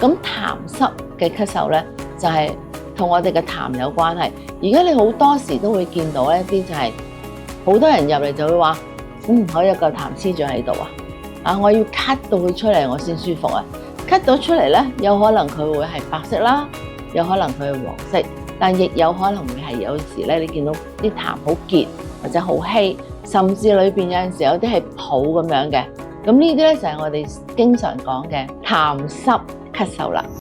咁痰濕嘅咳嗽咧，就係同我哋嘅痰有關係。而家你好多時都會見到一啲就係好多人入嚟就會話，我有嚿痰黐咗喺度啊！我要咳到佢出嚟我先舒服啊！咳到出嚟咧，有可能佢會係白色啦，有可能佢係黃色，但亦有可能會係有時咧，你見到啲痰好結或者好稀，甚至裏邊有陣時有啲係泡咁樣嘅。咁呢啲咧就係我哋經常講嘅痰濕咳嗽啦。